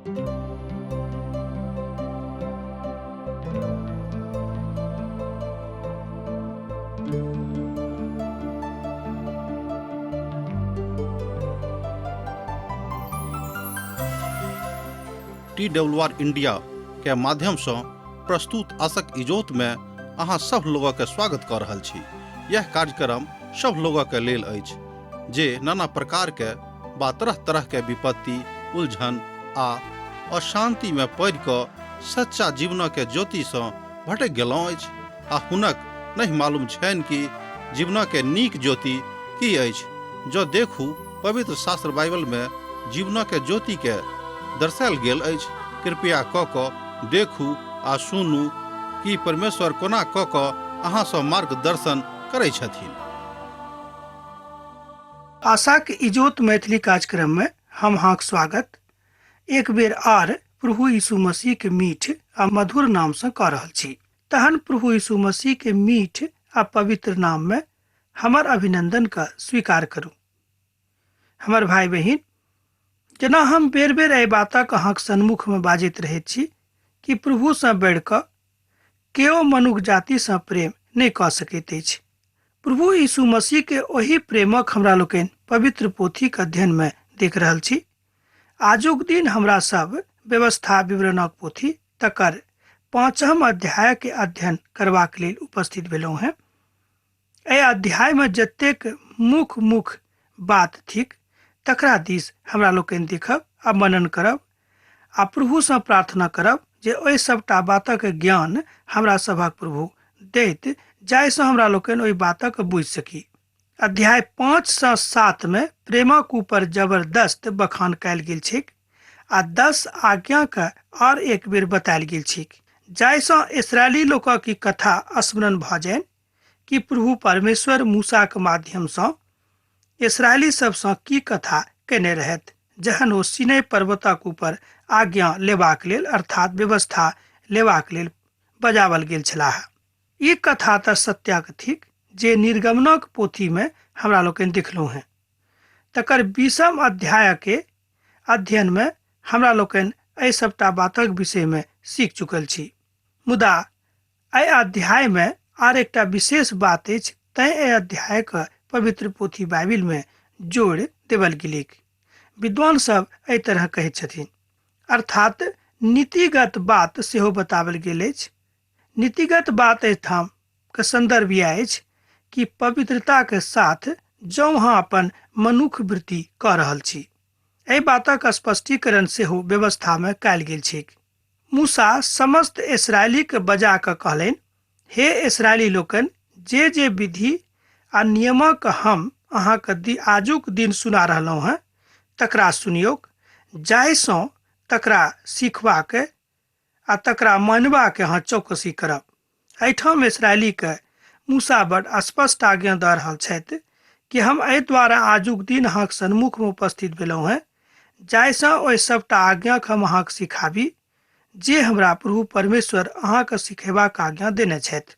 TWR India के माध्यम से प्रस्तुत आशक इजोत में अहाँ सब लोगों के स्वागत कर रहल छी। यह कार्यक्रम सब लोगों के लेल अछि जे नाना प्रकार के बा तरह तरह के विपत्ति, उलझन आ अशांति में पड़ क सच्चा जीवन के ज्योति से भटक गेलहुँ अछि आ हुनक नहीं मालूम छनि कि जीवन के नीक ज्योति की अछि। जो देखू पवित्र शास्त्र बाइबल में जीवन के ज्योति के दर्शायल गेल अछि। कृपया क क देखू आ सुनू कि परमेश्वर कोना क क अहाँ सँ मार्गदर्शन करै छथिन। आशाक इजोत मैथिली कार्यक्रम में हम अहाँक स्वागत एक बेर आर प्रभु यीशु मसीह के मीठ आ मधुर नाम से कऽ रहल छी। तहन प्रभु यीशु मसीह के मीठ आ पवित्र नाम में हमर अभिनंदन का स्वीकार करू। हमर भाई बहिन, जेना हम बेर बेर एहि बातक अहाँक सन्मुख में बाजैत रहैत छी कि प्रभु से बढ़ि कऽ केओ मनुष्य जाति से प्रेम नहीं कऽ सकैत अछि। प्रभु यीशु मसीह के ओही प्रेमक हमरा लोकनि पवित्र पोथी के अध्ययन में देख रहल छी। आजुक दिन हमरा सब व्यवस्था विवरणक पोथी तकर 5म अध्याय के अध्ययन करबाक लेल उपस्थित भेलहुँ हैं। एहि अध्याय में जतेक मुख्य बात थिक तकरा दिस हमरा लोकनि देखब आ मनन करब आ प्रभु से प्रार्थना करब जे ओहि सबटा बातक ज्ञान हमरा सभक प्रभु दैत जाहिसँ हमरा लोकनि ओहि बातक बुझि सकी। अध्याय 5 से 7 में प्रेमक ऊपर जबरदस्त बखान कयल गेल छैक आ 10 आज्ञा के और एक बेर बतायल गेल छैक, जाहिसँ इस्राएली लोकक की कथा स्मरण भऽ जाइन कि प्रभु परमेश्वर मूसा के माध्यम से इसराइली सबसँ की कथा केने रहथि जहन ओ सीनै पर्वतक ऊपर आज्ञा लेबाक लेल अर्थात व्यवस्था लेबाक लेल बजावल गेल छलाह। ई कथा तऽ सत्यक थिक जे निर्गमनक पोथी में हमरा लोकनि देखलहुँ हैं। तकर 20म अध्याय के अध्ययन में हमरा लोकनि एहि सबटा बातक विषय में सीख चुकल छी। मुदा एहि अध्याय में आर एकटा विशेष बात अछि, तैं एहि अध्याय के पवित्र पोथी बाइबिल में जोड़ देवल गेलिक। विद्वान सब एहि तरह कहैत छथिन, अर्थात नीतिगत बात सेहो बतावल गेल अछि। नीतिगत बात एहिठाम के संदर्भ यह अछि कि पवित्रता के साथ जँ अहाँ अपन मनुख वृत्ति कऽ रहल छी। एहि बातक स्पष्टीकरण सेहो व्यवस्था में कयल गेल छैक। मूसा समस्त इस्राएली के बजा कऽ कहलनि, हे इस्राएली लोकनि, जे विधि आ नियमक हम अहाँके आजुक दिन सुना रहलहुँ हैं तकरा सुनियौक, जाहिसँ तकरा सीखबाक आ तकरा मानबाक अहाँ चौकसी करब। एहिठाम इस्राएली के मूसा बड़ स्पष्ट आज्ञा दऽ रहल छथि कि हम एहि द्वारा आजुक दिन अहाँक सन्मुख में उपस्थित भेलहुँ हैं, जाहिसँ ओहि सबटा आज्ञाक हम अहाँके सिखाबी जे हमरा प्रभु परमेश्वर अहाँके सिखेबाक आज्ञा देने छथि।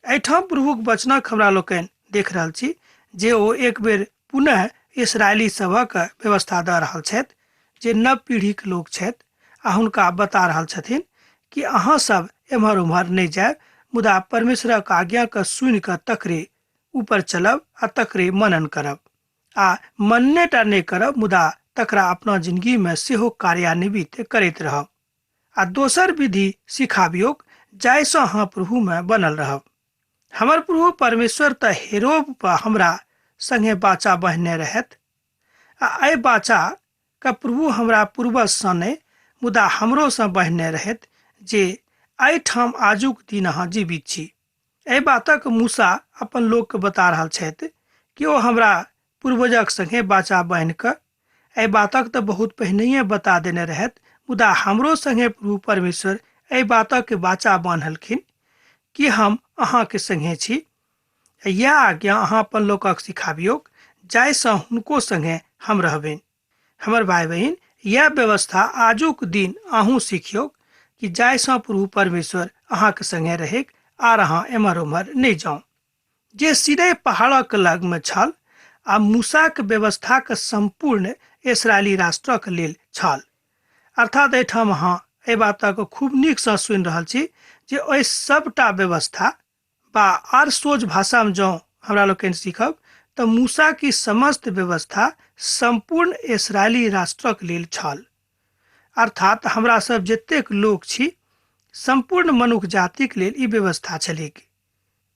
एहिठाम प्रभुक वचनक हमरा लोकनि देख रहल छी जे ओ एक बेर पुनः इसराइली सभक व्यवस्था दऽ रहल छथि जे नव पीढ़ीक लोक छथि आ हुनका बता रहल छथिन कि अहाँ सब एम्हर उम्हर नहीं जायब, मुदा परमेश्वरक आज्ञा के सुनि कऽ तकरे ऊपर चलब आ तकरे मनन करब आ मनने टा नहीं करब, मुदा तकरा अपना जिंदगी में सेहो कार्यान्वित करैत रहब आ दोसर विधि सिखाबियोक, जाहिसँ अहाँ प्रभु में बनल रहब। हमर प्रभु परमेश्वर तऽ हेरोब पर हमरा संगे बाचा बहने रहत आ एहि बाचा के प्रभु हमरा पूर्वज सँ नहि मुदा हमरो सँ बहने रहत जे एहिठाम आजुक दिन अहाँ जीवित छी। एहि बातक मूसा अपन लोक के बता रहल छथि कि ओ हमरा पूर्वजक संगे बाचा बान्हि कऽ एहि बातक तऽ बहुत पहिनहिए बता देने रहत, मुदा हमरो संगे प्रभु परमेश्वर एहि बातक बाचा बान्हलखिन कि हम अहाँके संगे छी। यह आज्ञा अहाँ अपन लोकक सिखाबियोक, जाहिसँ हुनको संगे हम रहबनि। हमर भाई बहिन, यह व्यवस्था आजुक दिन अहूँ सिखियोक कि जाहिसँ प्रभु परमेश्वर अहाँके संगे रहेक आर अहाँ एम्हर उम्हर नहीं जाउ। जे सीधे पहाड़क लग में छल आ मूसाक व्यवस्था के संपूर्ण इस्राएली राष्ट्रक लेल छल अर्थात एहिठाम अहाँ एहि बातक खूब नीकसँ सुनि रहल छी जे ओहि सबटा व्यवस्था बा आर सोझ भाषामे जँ हमरा लोकनि सीखब तऽ मूसा की समस्त व्यवस्था संपूर्ण इसराइली राष्ट्रक लेल छल। अर्थात हमरा सब जतेक लोक छी संपूर्ण मनुष्य जातिक लेल ई व्यवस्था छलैक।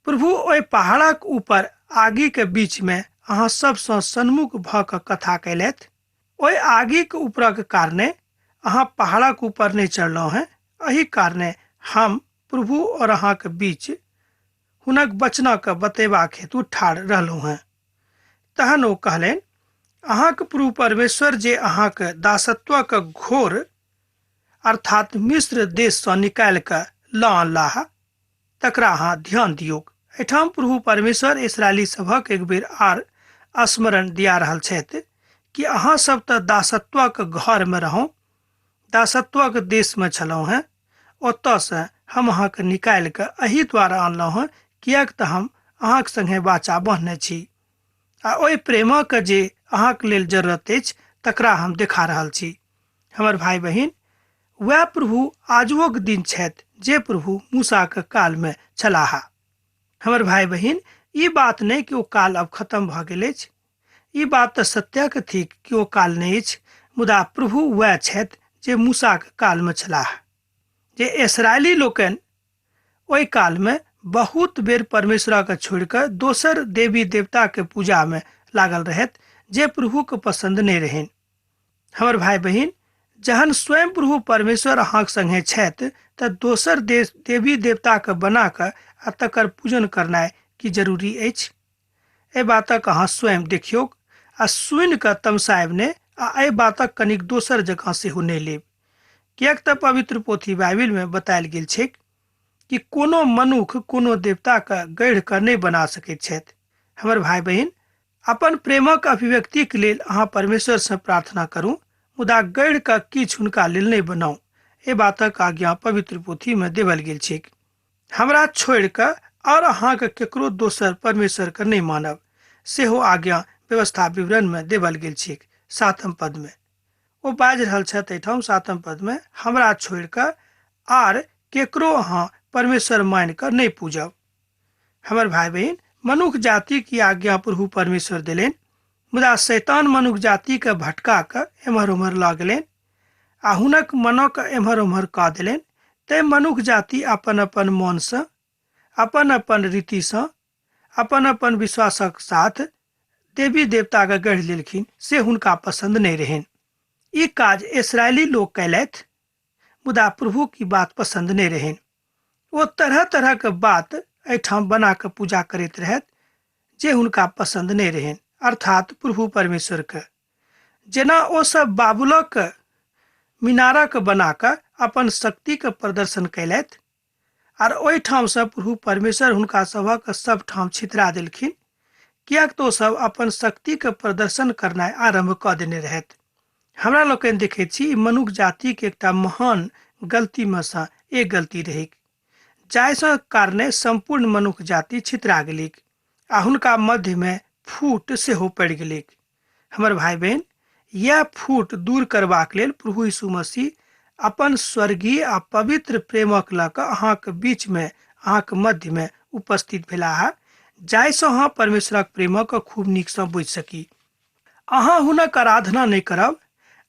प्रभु ओहि पहाड़क ऊपर आगि के बीच में अहाँ सबसँ सन्मुख भऽ कऽ कथा कयलथि। ओहि आगिक ऊपरक कारणे अहाँ पहाड़क ऊपर नहि चढ़लहुँ हैं। एहि कारणे हम प्रभु और अहाँके बीच हुनक वचनक बतेबाक हेतु ठाढ़ रहलहुँ हैं। तहन ओ कहलनि, अहाँके प्रभु परमेश्वर जे अहाँके दासत्वक घोर अर्थात मिस्र देशसँ निकालि कऽ लऽ अनलाह तकरा अहाँ ध्यान दियौक। एहिठाम प्रभु परमेश्वर इसराइली सभक एक बेर आर स्मरण दिया रहल छथि कि अहाँ सब तऽ दासत्वक घरमे रहौं, दासत्वक देशमे छलहुँ हैं। ओतयसँ हम अहाँके निकालि कऽ एहि द्वारा आनलहुँ हैं किएक तऽ हम अहाँके संगे वाचा बान्हने छी आ ओहि प्रेमक जे अहाँके लेल जरूरत अछि तकरा हम देखा रहल छी। हमर भाई बहिन, वह प्रभु आजुक दिन छथि जे प्रभु मूसाके कालमे छलाह। हमर भाई बहिन, ई बात नहि कि ओ काल अब खत्म भऽ गेल अछि। ई बात तऽ सत्यक थिक कि ओ काल नहि अछि, मुदा प्रभु वह छथि जे मूसाके कालमे छलाह। जे इसराइली लोकनि ओहि कालमे बहुत बेर परमेश्वरके छोड़ि कऽ दोसर देवी देवताके पूजामे लागल रहथि जे प्रभुके पसंद नहि रहनि। हमर भाई बहिन, जहन स्वयं प्रभु परमेश्वर अहाँके संगे छथि तऽ दोसर देवी देवताके बना कऽ आ तकर पूजन करनाइ की जरूरी अछि? एहि बातक अहाँ स्वयं देखियौ आ सुनि कऽ तमसायब नहि आ एहि बातक कनिक दोसर जगह सेहो नहि लेब। किएक तऽ पवित्र पोथी बाइबिलमे बतायल गेल छै कि कोनो मनुष्य कोनो देवताके गढ़ि कऽ नहि बना सकैत छथि। हमर भाई बहिन, अपन प्रेमक अभिव्यक्तिक लेल अहाँ परमेश्वरसँ प्रार्थना करू, मुदा गढ़ि कऽ किछु हुनका लेल नहि बनाउ। एहि बातक आज्ञा पवित्र पोथीमे देवल गेल छै। हमरा छोड़ि कऽ और अहाँके केकरो दोसर परमेश्वरके नहि मानब, सेहो आज्ञा व्यवस्था विवरणमे देवल गेल छै। 7 पदमे ओ बाजि रहल छथि एहिठाम 7 पदमे, हमरा छोड़ि कऽ आर केकरो अहाँ परमेश्वर मानि कऽ नहि पूजब। हमर भाई बहिन, मनुष्य जाति की आज्ञा प्रभु परमेश्वर देलनि, मुदा शैतान मनुष्य जाति के भटका कऽ एम्हर उम्हर लऽ गेलनि आ हुनक मनक एम्हर उम्हर कऽ देलनि। तैं मनुष्य जाति अपन अपन मनसँ, अपन अपन रीतिसँ, अपन अपन विश्वासक साथ देवी देवताके गढ़ि लेलखिन से हुनका पसंद नहीं रहनि। ई काज इसराइली लोग कैलथि, मुदा प्रभु की बात पसंद नहीं रहनि। वो तरह तरह के बात एहिठाम बना कऽ पूजा करैत रहथि जे हुनका पसंद नहीं रहनि, अर्थात प्रभु परमेश्वर के। जेना ओ सब बाबुलक मीनारक बना कऽ अपन शक्ति के प्रदर्शन कैलथि आर ओहिठाम से प्रभु परमेश्वर हुनका सभक सब ठाम छितरा देलखिन, किएक तो सब अपन शक्ति के प्रदर्शन करनाइ आरंभ कऽ देने रहथि। हमरा लोकनि देखैत छी मनुष्य जाति के एकटा महान गलती में सँ एक गलती रहै जाहिसँ कारणे संपूर्ण मनुष्य जाति छितरा गेलिक आ हुनका मध्य में फूट सेहो पड़ि गेलिक। हमर भाई बहन, यह फूट दूर करबाक लेल प्रभु यीशु मसीह अपन स्वर्गीय आ पवित्र प्रेमक लऽ कऽ अहाँके बीच में, अहाँके मध्य में उपस्थित भेलाह, जाहिसँ अहाँ परमेश्वरक प्रेमक खूब नीकसँ बुझि सकी। अहाँ हुनक आराधना नहीं करब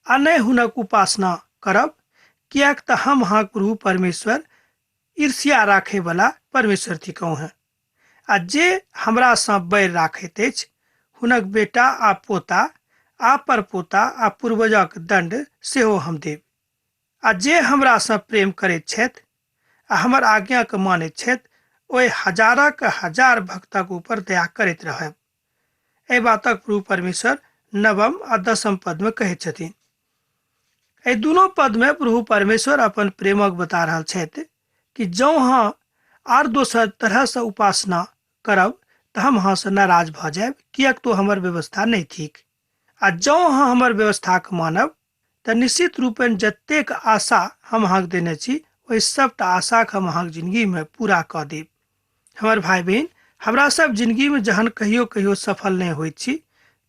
आ नहीं हुनक उपासना करब, किएक तऽ हम अहाँक प्रभु परमेश्वर ईर्ष्या राखे वाला परमेश्वर थिकहुँ हैं। आ जे हमरा सँ बैर राखैत अछि, हुनक बेटा आ पोता आ परपोता आ पूर्वजक दंड सेहो हम देब। आ जे हमरा सँ प्रेम करैत छथि आ हमर आज्ञा के मानैत छथि, ओहि हजारक हजार भक्तक ऊपर दया करैत रहब। एहि बातक प्रभु परमेश्वर 9 आ 10 पद में कहैत छथिन। एहि दुनू पद में प्रभु परमेश्वर अपन प्रेमक बता रहल छथि कि जँ अहाँ आर दोसर तरह से उपासना करब तऽ हम अहाँ से नाराज भऽ जायब, किएक तो हमर व्यवस्था नहीं थिक। आ जँ अहाँ हमर व्यवस्था के मानब तऽ निश्चित रूपेण जतेक आशा हम अहाँके देने छी, ओहि सबटा आशा के हम अहाँके जिंदगी में पूरा कऽ देब। हमर भाई बहन, हमरा सब जिंदगी में जहन कहियो कहियो सफल नहीं होइत छी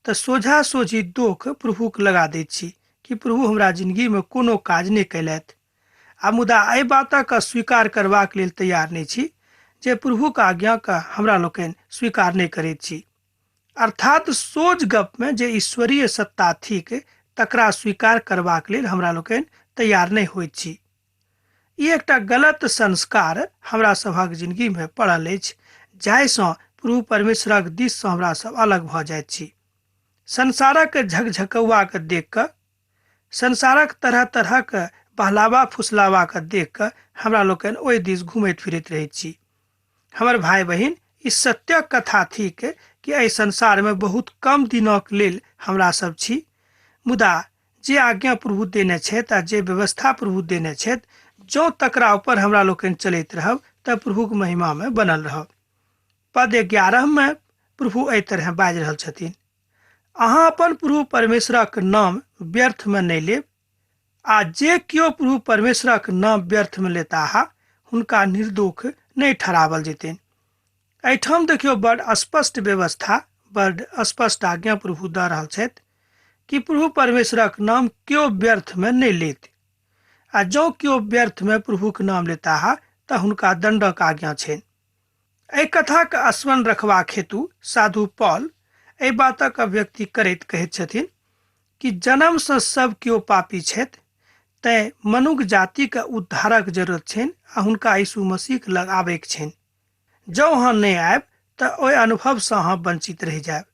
तऽ सोझा सोझी दोख प्रभु के लगा दैत छी, कि प्रभु हमरा जिंदगी में कोनो काज नहीं कैलथि, आ मुदा एहि बातक स्वीकार करबाक लेल तैयार नहीं छी जे प्रभुक आज्ञाके हमरा लोकनि स्वीकार नहीं करैत छी। अर्थात सोझ गप में जे ईश्वरीय सत्ता थिक तकरा स्वीकार करबाक लेल हमरा लोकनि तैयार नहीं होइत छी। ई एकटा गलत संस्कार हमरा सभक जिंदगी में पड़ल अछि, जाहिसँ प्रभु परमेश्वरक दिससँ हमरा सब अलग भऽ जाइत छी। संसारक झकझकौआ के देख कऽ, संसारक तरह तरहक बहलावा फुसलावा के देख कऽ हमरा लोकनि ओहि दिस घूमैत फिरैत रहैत छी। हमर भाई बहिन, ई सत्यक कथा थिक कि एहि संसार में बहुत कम दिनक लेल हमरा सब छी, मुदा जे आज्ञा प्रभु देने छथि आ जे व्यवस्था प्रभु देने छथि, जँ तकरा ऊपर हमरा लोकनि चलैत रहब तऽ प्रभुक महिमा में बनल रहब। पद 11 में प्रभु एहि तरह बाजि रहल छथिन, अहाँ अपन प्रभु परमेश्वरक नाम व्यर्थ में नहीं लेब, आ जे कियो प्रभु परमेश्वरक नाम व्यर्थ में लेताह हुनका निर्दोष नहीं ठहरावल जेतनि। एहिठाम देखियो बड़ स्पष्ट व्यवस्था, बड़ स्पष्ट आज्ञा प्रभु दऽ रहल छथि कि प्रभु परमेश्वरक नाम क्यों व्यर्थ में नहीं लेत, आ जँ क्यों व्यर्थ में प्रभुक नाम लेताह तऽ हुनका दंडक आज्ञा छनि। एहि कथाक स्मरण रखबाक हेतु साधु पौल एहि बातक अभिव्यक्ति करैत कहैत छथिन कि जन्मसँ सब केओ पापी छथि, तैं मनुष्य जातिके उद्धारक जरूरत छनि आ हुनका यीशु मसीह लग आबैके छनि। जँ अहाँ नहीं आयब तऽ ओहि अनुभवसँ अहाँ वंचित रहि जायब।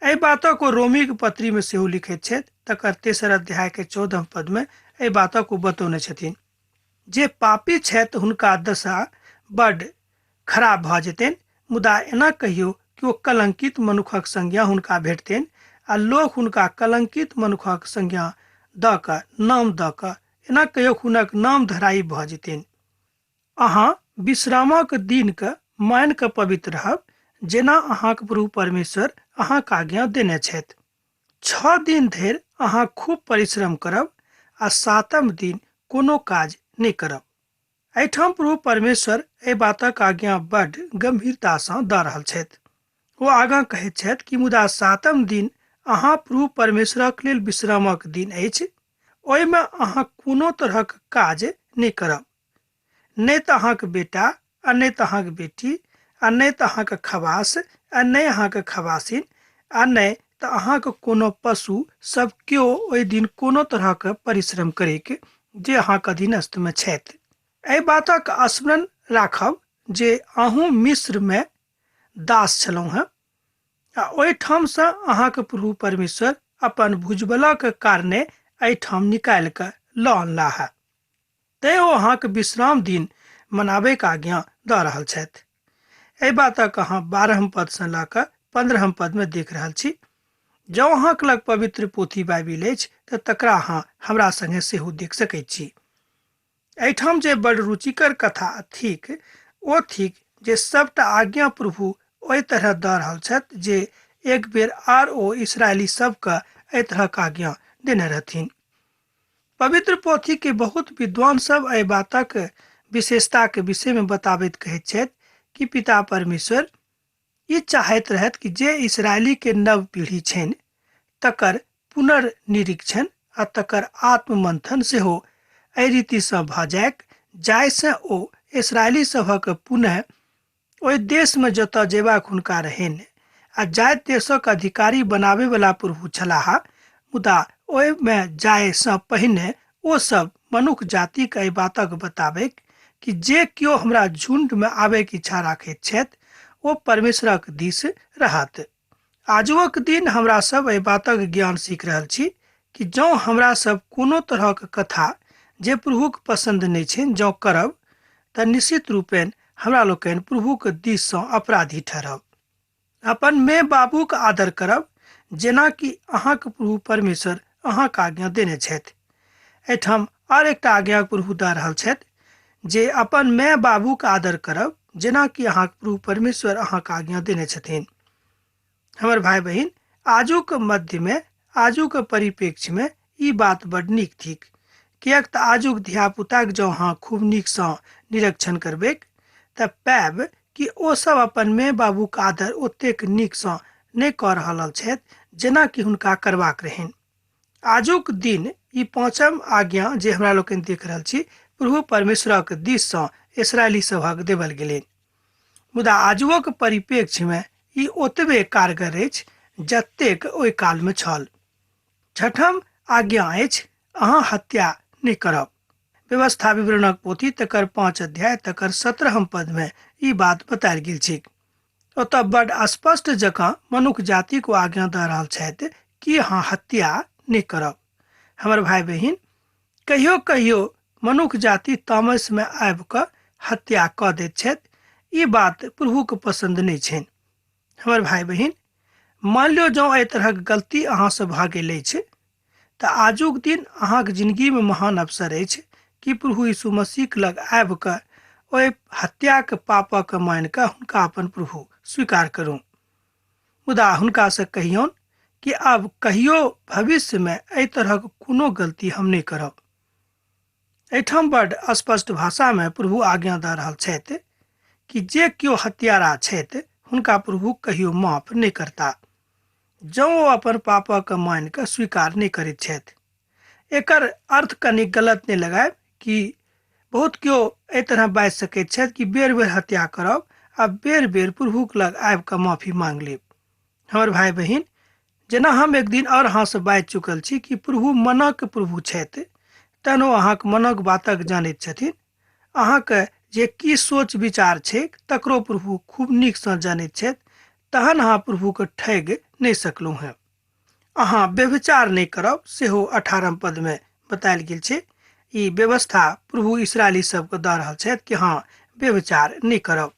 एहि बातक ओ रोमी के पत्री में सेहो लिखैत छथि, तकर 3 अध्याय के 14 पद में एहि बातक ओ बतौने छथिन। जे पापी छथि हुनका दशा बड्ड खराब भऽ जेतनि, मुदा एना कहियो कि ओ कलंकित मनुखक संज्ञा हुनका भेटतनि, आ लोक हुनका कलंकित मनुखक संज्ञा दऽ कऽ, नाम दऽ कऽ एना कहियो हुनक नाम धराई भऽ जेतनि। अहाँ विश्रामक दिन के मान कऽ पवित्र रहब, जेना अहाँक प्रभु परमेश्वर अहाँक आज्ञा देने छथि। 6 दिन धरि अहाँ खूब परिश्रम करब आ 7म दिन कोनो काज नहीं करब। एहिठाम प्रभु परमेश्वर एहि बातक आज्ञा बड्ड गंभीरतासँ दऽ रहल छथि। ओ आगाँ कहैत छथि कि मुदा 7म दिन अहाँ प्रभु परमेश्वरक लेल विश्रामक दिन अछि, ओहिमे अहाँ कोनो तरहक काज नहीं करब, नहीं तऽ अहाँके बेटा आ नहीं तऽ अहाँके बेटी आ नहीं तऽ अहाँके खवास आ नहीं अहाँके खवासिन आ नहीं तऽ अहाँके कोनो पशु सब केओ ओहि दिन कोनो तरहक परिश्रम करैके जे अहाँके अधीनस्थ में छथि। एहि बातक स्मरण राखब जे अहूँ मिस्र में दास छलहुँ हेँ, आ ओहिठामसँ अहाँके प्रभु परमेश्वर अपन भुजबलक कारणे एहिठाम निकालि कऽ लऽ अनलाह। तैं ओ अहाँके विश्राम दिन मनाबैके आज्ञा दऽ रहल छथि। एहि बातक अहाँ 12 पदसँ लऽ कऽ 15 पद में देख रहल छी। जँ अहाँके लग पवित्र पोथी बाइबिल अछि तऽ तकरा अहाँ हमरा संगे सेहो देख सकैत छी। एहिठाम जे बड़ रुचिकर कथा थिक ओ थिक जे सबटा आज्ञा प्रभु ओहि तरह दऽ रहल छथि जे एक बेर आर ओ इसराइली सबके एहि तरहक आज्ञा देने रहथिन। पवित्र पोथी के बहुत विद्वान सब एहि बातक विशेषता के विषय में बताबैत कहैत छथि कि पिता परमेश्वर ई चाहैत रहथि कि जे इसराइली के नव पीढ़ी छनि तकर पुनर्निरीक्षण आ तकर आत्ममंथन सेहो एहि रीतिसँ भऽ जायक जाहिसँ ओ इसराइली सभक पुनः ओहि देश में जतऽ जेबाक हुनका रहनि आ जाहि देशक अधिकारी बनाबे वाला प्रभु छलाह, मुदा ओहि में जायसँ पहिने ओ सब मनुष्य जाति के एहि बातक बताबै कि जे कियो हमरा झुंड में आबे के इच्छा राखैत छथि ओ परमेश्वरक दिस रहत। आजुक दिन हमरा सब एहि बातक ज्ञान सीख रहल छी कि जँ हमरा सब कोनो तरहक कथा जे प्रभुक पसंद नहीं छनि जँ करब तऽ निश्चित रूपेण हमरा लोकनि प्रभुक दिससँ अपराधी ठहरब। अपन माय बाबूक आदर करब जेना कि अहाँके प्रभु परमेश्वर अहाँके आज्ञा देने छथि। एहिठाम और एकटा आज्ञा प्रभु दऽ रहल छथि जे अपन माय बाबूक आदर करब जेना कि अहाँके प्रभु परमेश्वर अहाँके आज्ञा देने छथिन। हमर भाई बहिन, आजुक मध्य में, आजुक परिप्रेक्ष्य में ई बात बड़ नीक थिक, किएक तऽ आजुक धियापुताक जँ अहाँ खूब नीकसँ निरीक्षण करबै तऽ पायब कि ओ सब अपन माय बाबूक आदर ओतेक नीकसँ नहि कऽ रहल छथि जेना कि हुनका करबाक रहनि। आजुक दिन ई पांचम आज्ञा जे हमरा लोकनि देख रहल छी प्रभु परमेश्वरक दिस सँ इसराइली सभक देवल गेलनि। मुदा आजुक परिप्रेक्ष्य में ई ओतबे कारगर अछि जतेक ओहि काल में छल। छठम आज्ञा अछि अहाँ हत्या नहि करब। व्यवस्था विवरणक पोथी तकर 5 अध्याय तकर 17 पद में ई बात बतायल गेल छै। ओतऽ बड स्पष्ट जकाँ मनुष्य जाति को आज्ञा दऽ रहल छथि कि अहाँ हत्या नहि करब। हमर भाई बहिन, कहियो कहियो मनुष्य जाति तामस में आबि कऽ हत्या कऽ दैत छथि। ई बात प्रभुक पसंद नहि छनि। हमर भाई बहिन, मान लियो जँ एहि तरहक गलती अहाँ से भऽ गेल अछि तऽ आजुक दिन अहाँक जिंदगी में महान अवसर अछि कि प्रभु यीशु मसीह लग आबि कऽ ओहि हत्याक पापक मानि कऽ हुनका अपन प्रभु स्वीकार करू। मुदा हुनका से कहियौन कि आब कहियो भविष्य में एहि तरहक कोनो गलती हम नहि करब। एहिठाम बड स्पष्ट भाषा में प्रभु आज्ञा दऽ रहल छथि कि जे केओ हत्यारा छथि हुनका प्रभु कहियो माफ नहि करता जँ ओ अपन पापक मानि कऽ स्वीकार नहि करैत छथि। एकर अर्थ कनि गलत नहि लगायब कि बहुत केओ एहि तरह बाजि सकैत छथि कि बेर बेर हत्या करब आ बेर बेर प्रभुक लग आबि कऽ माफी मांग लेब। हमर भाई बहिन, जेना हम एक दिन और अहाँ से बाजि चुकल छी कि प्रभु मनक प्रभु छथि, तहन ओ अहाँक मनक बातक जानैत छथिन। अहाँके जे की सोच विचार छै तकरो प्रभु खूब नीक सँ जानैत छथि। तहन अहाँ प्रभुके ठगि नहि सकलहुँ हैं। अहाँ व्यभिचार नहि करब सेहो 18 पद में बतायल गेल छै। ई व्यवस्था प्रभु इसराइली सबके दऽ रहल छथि कि हाँ, व्यभिचार नहि करब।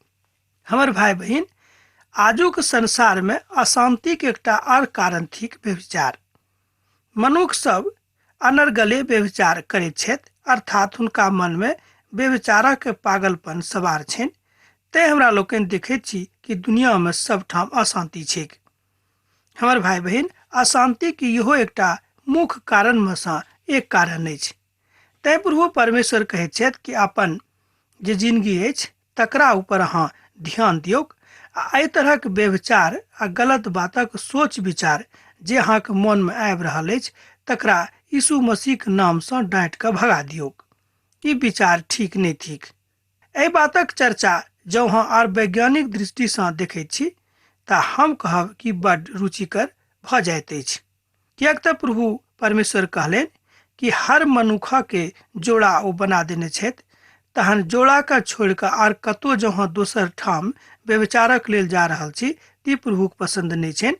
हमर भाई बहिन, आजुक संसार में अशांतिक एकटा और कारण थिक व्यभिचार। मनुष्य सब अनर्गले व्यभिचार करैत छथि, अर्थात हुनका मन में व्यभिचारक पागलपन सवार छनि। तैं हमरा लोकनि देखैत छी कि दुनिया में सबठाम अशांति छैक। हमर भाई बहिन, अशांति के इहो एकटा मुख्य कारण में सँ एक कारण अछि। तैं प्रभु परमेश्वर कहैत छथि कि अपन जे जिंदगी अछि तकरा ऊपर अहाँ ध्यान दियौक आ एहि तरहक व्यभिचार आ गलत बातक सोच विचार जे अहाँके मन में आबि रहल अछि तकरा यीशु मसीहक नाम सँ डाँटि कऽ भगा दियौक। ई विचार ठीक नहि थिक। एहि बातक चर्चा जँ अहाँ और वैज्ञानिक दृष्टि सँ देखैत छी तऽ हम कहब कि बड्ड रुचिकर भऽ जाइत अछि। किएक तऽ प्रभु परमेश्वर कहलनि कि हर मनुख के जोड़ा ओ बना देने छथि। तहन जोड़ा के छोड़ि कऽ आर कतौ जँ अहाँ दोसर ठाम व्यभिचारक लेल जा रहल छी ती प्रभुक पसंद नहि छनि।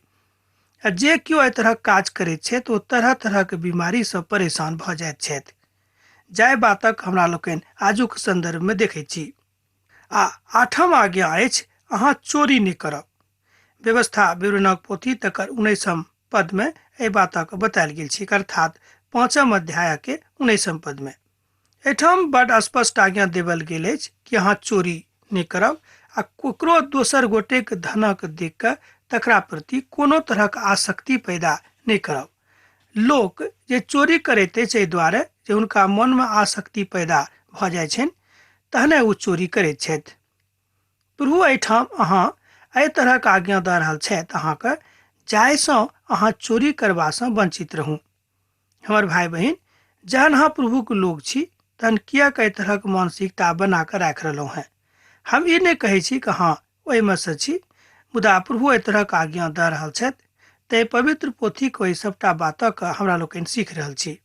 आ जे केओ एहि तरहक काज करैत छथि ओ तरह तरहक बीमारी सँ परेशान भऽ जाइत छथि। जाहि बातक हमरा लोकनि आजुक संदर्भ में देखैत छी। आ 8म आज्ञा अछि अहाँ चोरी नहि करब। व्यवस्था विवरणक पोथी तकर 19 पद में एहि बातक बतायल गेल छै, अर्थात 5म अध्याय के 19 पद में। एहिठाम बड स्पष्ट आज्ञा देवल गेल अछि कि अहाँ चोरी नहि करब आ ककरो दोसर गोटेक धनक देख कऽ तकरा प्रति कोनो तरहक आसक्ति पैदा नहि करब। लोक जे चोरी करैत अछि एहि दुआरे जे हुनका मन में आसक्ति पैदा भऽ जाइ छनि, तहने ओ चोरी करैत छथि। प्रभु एहिठाम अहाँ एहि तरहक आज्ञा दऽ रहल छथि अहाँके जाहिसँ अहाँ चोरी करबासँ वंचित रहू। हमर भाई बहिन, जहन अहाँ प्रभुके लोग छी तहन किएक एहि तरहक मानसिकता बना कऽ राखि रहलहुँ हैं। हम ई नहि कहै छी कि हाँ ओहिमे सँ छी, मुदा प्रभु एहि तरहक आज्ञा दऽ रहल छथि तै पवित्र पोथीके ओहि सभटा बातक हमरा लोकनि सीख रहल छी।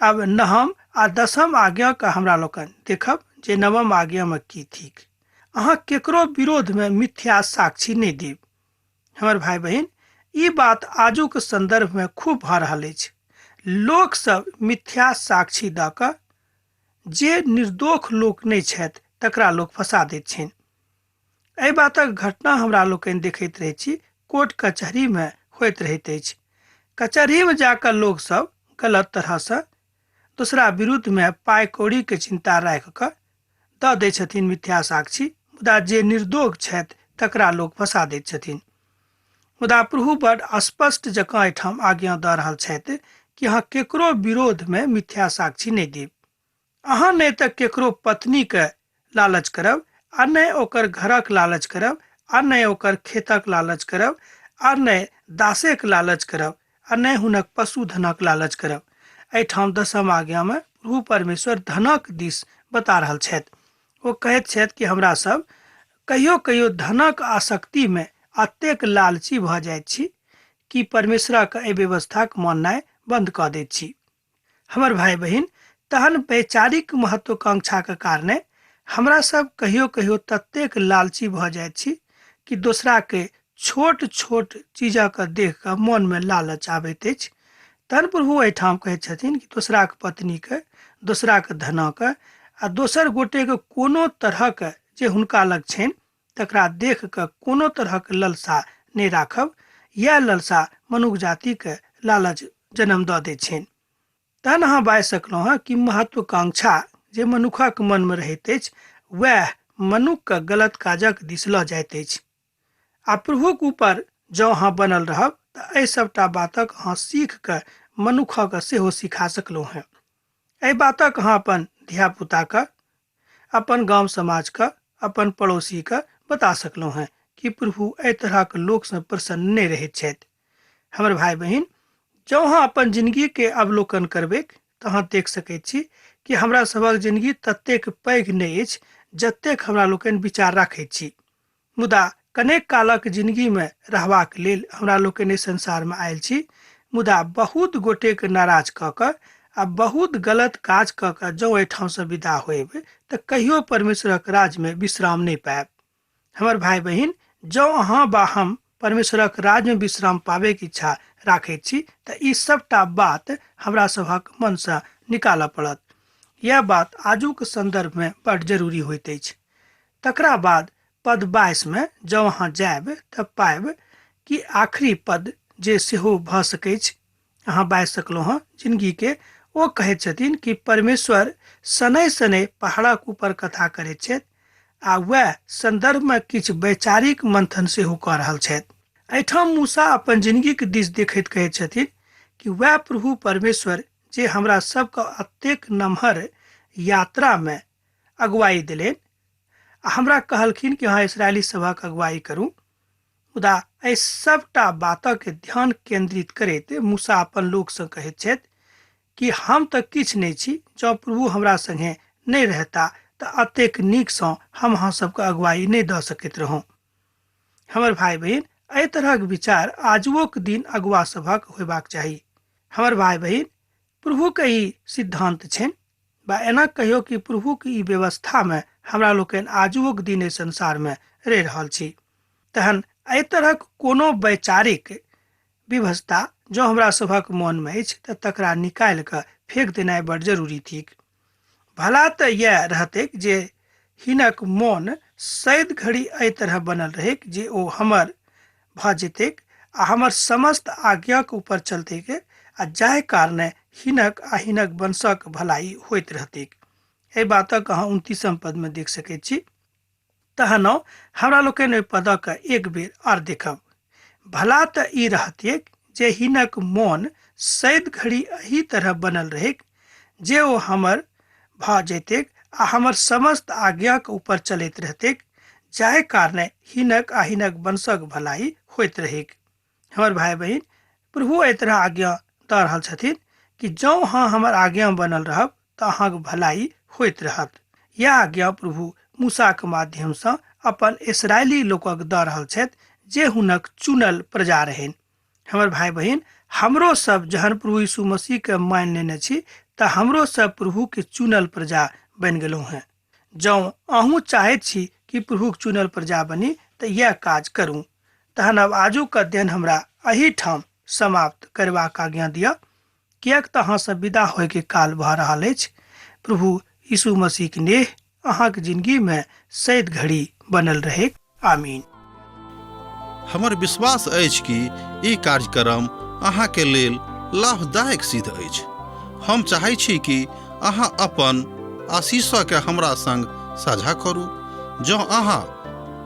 आब 9म आ 10म आज्ञा के हमरा लोकनि देखब जे 9म आज्ञा में की थिक। अहाँ केकरो विरोध में मिथ्या साक्षी नहीं देब। हमर भाई बहिन, ई बात आजुक संदर्भ में खूब भऽ रहल अछि। लोक सब मिथ्या साक्षी दऽ कऽ जे निर्दोष लोक नहि छथि तकरा लोक फंसा दैत छनि। एहि बातक घटना हमरा लोकनि देखैत रहैत छी, कोर्ट कचहरी में होइत रहैत अछि। कचहरी में जाकर लोग सब गलत तरह से दूसरा विरुद्ध में पाई कौड़ी के चिंता राखि कऽ दऽ दै छथिन मिथ्या साक्षी, मुदा जे निर्दोष छथि तकरा लोग फंसा दैत छथिन। मुदा प्रभु बड़ स्पष्ट जकाँ एहिठाम आज्ञा दऽ रहल छथि कि अहाँ केकरो विरोध में मिथ्या साक्षी नहीं देब। अहाँ नहीं तऽ केकरो पत्नी के लालच करब, आ नहीं ओकर घरक लालच करब, आ नहीं ओकर खेतक लालच करब, आ नहीं दासेक लालच करब, आ नहीं हुनक पशुधनक लालच करब। एहिठाम 10म आज्ञा में प्रभु परमेश्वर धनक दिस बता रहल छथि। ओ कहैत छथि कि हमरा सब कहियो कहियो धनक आसक्ति में एतेक लालची भऽ जाइत छी कि परमेश्वरक एहि व्यवस्थाक माननाइ बंद कऽ दैत छी। हमर भाई बहिन, तहन वैचारिक महत्वाकांक्षा के कारणे हमरा सब कहियो कहियो ततेक लालची भऽ जाइत छी कि दोसरा के छोट छोट चीजक देख कऽ मन में लालच आबैत अछि। तहन प्रभु एहिठाम कहैत छथिन कि दोसराक पत्नी के, दोसराक धनक आ दोसर गोटे के कोनो तरहक जे हुनका लग छनि तकरा देख कऽ कोनो तरहक ललसा नहि राखब। यह ललसा मनुष्य जाति के लालच जन्म दऽ दै छनि। तहन अहाँ बाजि सकलहुँ हँ कि महत्वाकांक्षा जे मनुखक मन में रहैत अछि वह मनुख गलत काजक दिस लऽ जाइत अछि। आ प्रभुक ऊपर जँ अहाँ बनल रहब तऽ एहि सबटा बातक अहाँ सीख कऽ मनुखक सेहो सिखा सकलहुँ हैं। एहि बातक अहाँ अपन धियापुताके, अपन गांव समाजके, अपन पड़ोसीके बता सकलहुँ हैं कि प्रभु एहि तरहक लोकसँ प्रसन्न नहि रहैत छथि। हमर भाई बहिन, जँ अहाँ अपन जिंदगी के अवलोकन करबै तऽ अहाँ देख सकैत छी कि हमरा सभक जिंदगी ततेक पैघ नहि अछि जतेक हमरा लोकनि विचार राखैत छी। मुदा कनेक कालक जिंदगी में रहबाक लेल हमरा लोकनि संसार में आयल छी। मुदा बहुत गोटे के नाराज कऽ कऽ आ बहुत गलत काज कऽ कऽ जँ एहिठाम से विदा होएब तऽ कहियो परमेश्वरक राज में विश्राम नहीं पाएब। हमर भाई बहिन, जँ अहाँ बा हम परमेश्वरक राज में विश्राम पावे के इच्छा राखैत छी तऽ ई सबटा बात हमरा सभक मन से निकालऽ पड़त। यह बात आजुक संदर्भ में बड़ जरूरी होइत अछि। तकरा बाद पद 22 में जँ अहाँ जायब तऽ पाएब कि आखिरी पद जे सेहो भऽ सकै छै। अहाँ बाजि सकलहुँ हँ जिंदगी के। ओ कहैत छथिन कि परमेश्वर शनै शनै पहाड़क ऊपर कथा करैत छथि आ वह संदर्भ में किछु वैचारिक मंथन सेहो कऽ रहल छथि। एहिठाम मूसा अपन जिंदगी के दिस देखैत कहैत छथिन कि वह प्रभु परमेश्वर जे हमरा सबके एतेक नमहर यात्रा में अगुवाई देलनि आ हमरा कहलखिन कि अहाँ इसराइली सभक अगुवाई करू। मुदा एहि सबटा बातक ध्यान केंद्रित करैत मूसा अपन लोक से कहैत छथि कि हम तऽ किछु नहि छी। जँ प्रभु हमरा संगे नहीं रहता तऽ अतेक नीकसँ हम अहाँ सबके अगुवाई नहीं दऽ सकैत रहौं। हमर भाई बहिन, एहि तरहक विचार आजुओक दिन अगुआ सभक होयबाक चाही। हमर भाई बहिन, प्रभु के ई सिद्धांत छनि, बा एना कहियो कि प्रभु के ई व्यवस्था में हमरा लोकनि आजुओक दिन एहि संसार में रहि रहल छी। तहन एहि तरहक कोनो वैचारिक विवशता जँ हमरा सभक मन में अछि तऽ तकरा निकालि कऽ फेंक देनाइ बड़ जरूरी थिक। भला तऽ यह रहते जे हिनक मोन सैद घड़ी एहि तरह बनल रहे जे ओ हमर भऽ जेतैक आ हमर समस्त आज्ञाक ऊपर चलतैक आ जाहि कारणे हिनक आ हिनक वंशक भलाई होइत रहतैक। एहि बातक अहाँ 29 पद में देख सकैत छी। तहन हमरा लोकनि ओहि पदक एक बेर आर देखब। भला तऽ ई रहतियैक जे हिनक मोन सैद घड़ी एही तरह बनल रहे जे ओ हमर भऽ जैतेक आ हमर समस्त आज्ञाक ऊपर चलैत रहतैक, जाहि कारणे हिनक आ हिनक वंशक भलाई होइत रहेक। हमर भाई बहिन, प्रभु एहि तरह आज्ञा दऽ रहल छथिन कि जँ अहाँ हमर आज्ञा बनल रहब तऽ अहाँक भलाई होइत रहत। यह आज्ञा प्रभु मूसा के माध्यम से अपन इसराइली लोकक दऽ रहल छथि जे हुनक चुनल प्रजा रहनि। हमर भाई बहिन, हमरो सब जहन प्रभु यीशु मसीह के मान लेने छी तऽ हमरो सब प्रभु के चुनल प्रजा बनि गेलहुँ हैं। जँ अहूँ चाहैत छी कि प्रभु के चुनल प्रजा बनी तऽ यह काज करू। तहन अब आजुक अध्ययन हमरा एही ठाम समाप्त करबाक आज्ञा दिअ, किएक तऽ अहाँ सब विदा होय के काल भऽ रहल अछि। प्रभु यीशु मसीह के नेह अहाँक जिंदगी में सैद घड़ी बनल रहे। आमीन। हमर विश्वास अछि कि ई कार्यक्रम अहाँके लेल लाभदायक सिद्ध अछि। हम चाहै छी कि अहाँ अपन आशीषके हमरा संग साझा करू। जँ अहाँ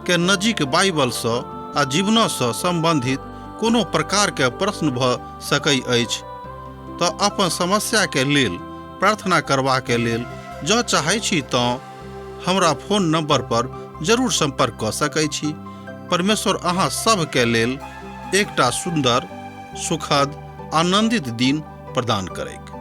के नजीक बाइबलसँ आ जीवनसँ संबंधित कोनो प्रकारके प्रश्न भऽ सकै अछि तऽ अपन समस्याके लेल प्रार्थना करबाके लेल जँ चाहै छी तऽ हमरा फोन नंबर पर जरूर संपर्क कऽ सकै छी। परमेश्वर अहाँ सबके लेल एकटा सुंदर, सुखद, आनंदित दिन प्रदान करैक।